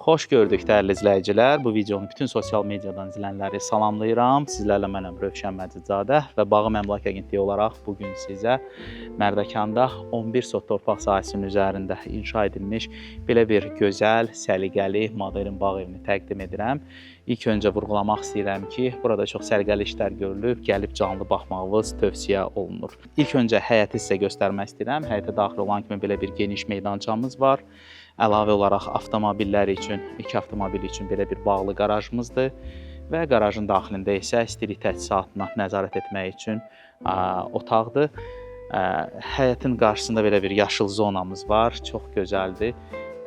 Xoş gördük dəyərli izləyicilər. Bu videonu bütün sosial mediadan izləyənləri salamlayıram. Sizlərlə mənəm Rövşən Məcidzadə və Bağım Əmlak Agentliyi olaraq bugün sizə Mərdəkanda 11 sot torpaq sahəsinin üzərində inşa edilmiş belə bir gözəl, səliqəli, modern bağ evini təqdim edirəm. İlk öncə vurğulamaq istəyirəm ki, burada çox səliqəli işlər görülüb, gəlib canlı baxmağınız tövsiyə olunur. İlk öncə həyəti sizə göstərmək istəyirəm. Həyətə daxil olan kimi belə bir geniş meydançamız var. Əlavə olaraq avtomobillər üçün, 2 avtomobil üçün belə bir bağlı qarajımızdır və qarajın daxilində isə istilik təchizatına nəzarət etmək üçün otaqdır. Həyətin qarşısında belə bir yaşıl zonamız var, çox gözəldir.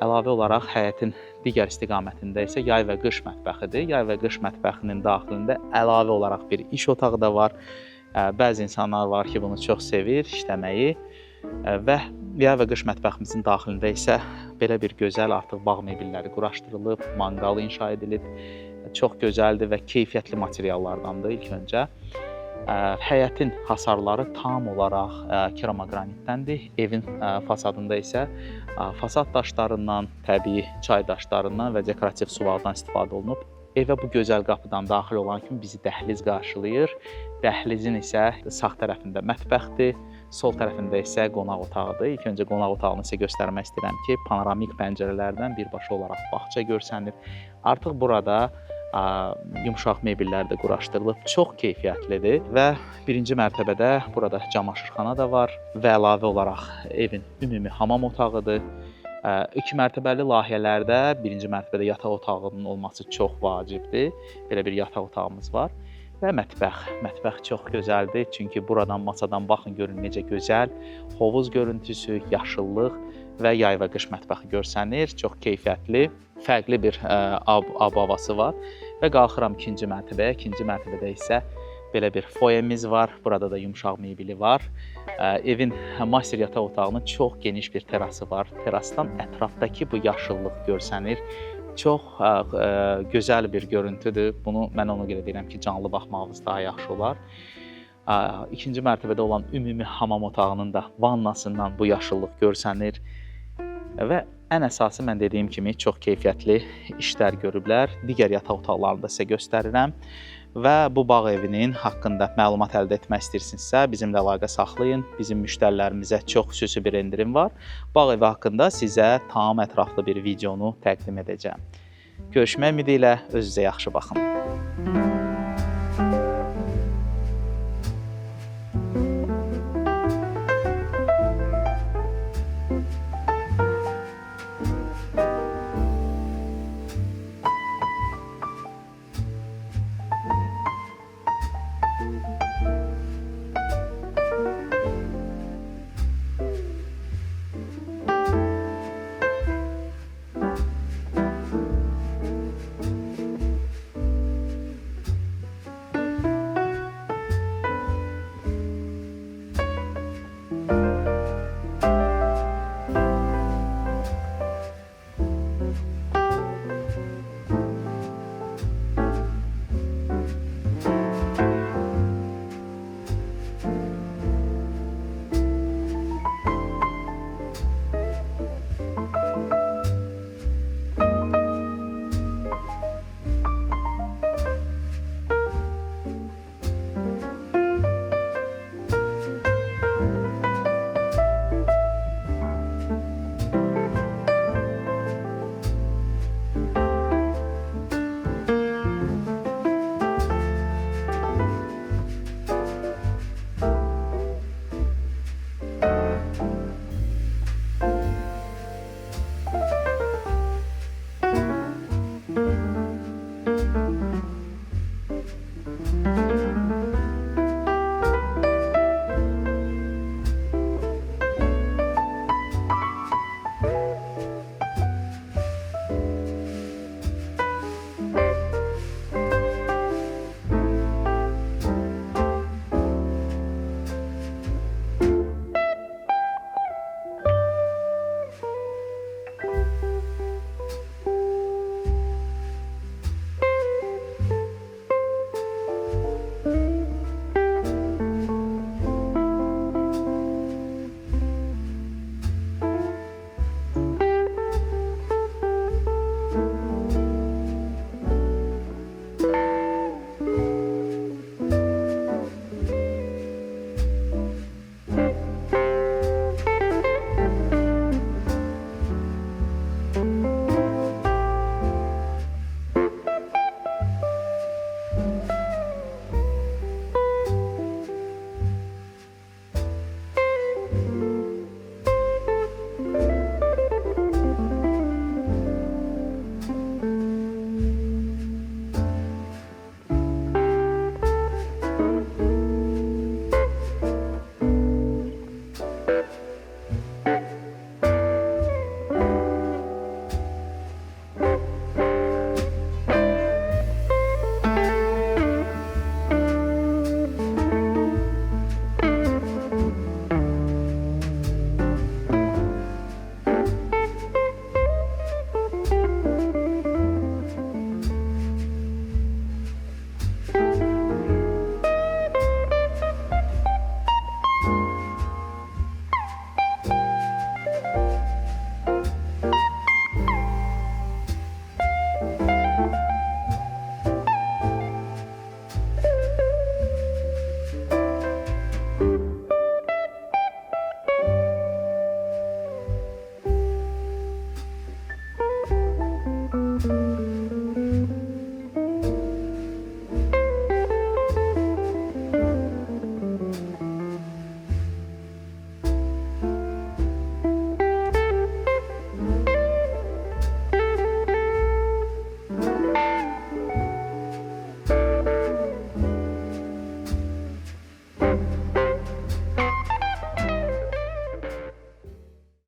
Əlavə olaraq həyətin digər istiqamətində isə yay və qış mətbəxidir. Yay və qış mətbəxinin daxilində əlavə olaraq bir iş otağı da var. Bəzi insanlar var ki, bunu çox sevir, işləməyi və yay və qış mətbəximizin daxilində isə belə bir gözəl artıq bağ mebelləri quraşdırılıb, manqal inşa edilib. Çox gözəldir və keyfiyyətli materiallardandır ilk öncə. Həyətin hasarları tam olaraq keramogranitdəndir. Evin fasadında isə fasad daşlarından, təbii çay daşlarından və dekorativ suvaldan istifadə olunub. Evə bu gözəl qapıdan daxil olan kimi bizi dəhliz qarşılayır. Dəhlizin isə sağ tərəfində mətbəxdir, sol tərəfində isə qonaq otağıdır. İlk öncə qonaq otağını sizə göstərmək istəyirəm ki, panoramik pəncərələrdən birbaşa olaraq bağça görsənir. Artıq burada yumşaq mebellər də quraşdırılıb, çox keyfiyyətlidir və birinci mərtəbədə burada camaşırxana da var və əlavə olaraq evin ümumi hamam otağıdır. 2 mərtəbəli layihələrdə birinci mərtəbədə yataq otağının olması çox vacibdir. Belə bir yataq otağımız var və mətbəx. Mətbəx çox gözəldir, çünki buradan masadan baxın görün necə gözəl, hovuz görüntüsü, yaşıllıq və yay və qış mətbəxi görsənir. Çox keyfiyyətli, fərqli bir ab-havası var və qalxıram ikinci mərtəbəyə. İkinci mərtəbədə isə belə bir foyemiz var. Burada da yumşaq mebeli var. Evin master yataq otağının çox geniş bir terası var. Terasdan ətrafdakı bu yaşıllıq görsənir. Çox gözəl bir görüntüdür. Bunu mən ona görə deyirəm ki, canlı baxmağınız daha yaxşı olar. İkinci mərtəbədə olan ümumi hamam otağının da vannasından bu yaşıllıq görsənir. Və ən əsası mən dediyim kimi çox keyfiyyətli işlər görüblər. Digər yataq otaqlarını da sizə göstərirəm. Və bu bağ evinin haqqında məlumat əldə etmək istəyirsinizsə, bizimlə əlaqə saxlayın. Bizim müştərilərimizə çox xüsusi bir endirim var. Bağ evi haqqında sizə tam ətraflı bir videonu təqdim edəcəm. Görüşmək ümidi ilə özünüzə yaxşı baxın.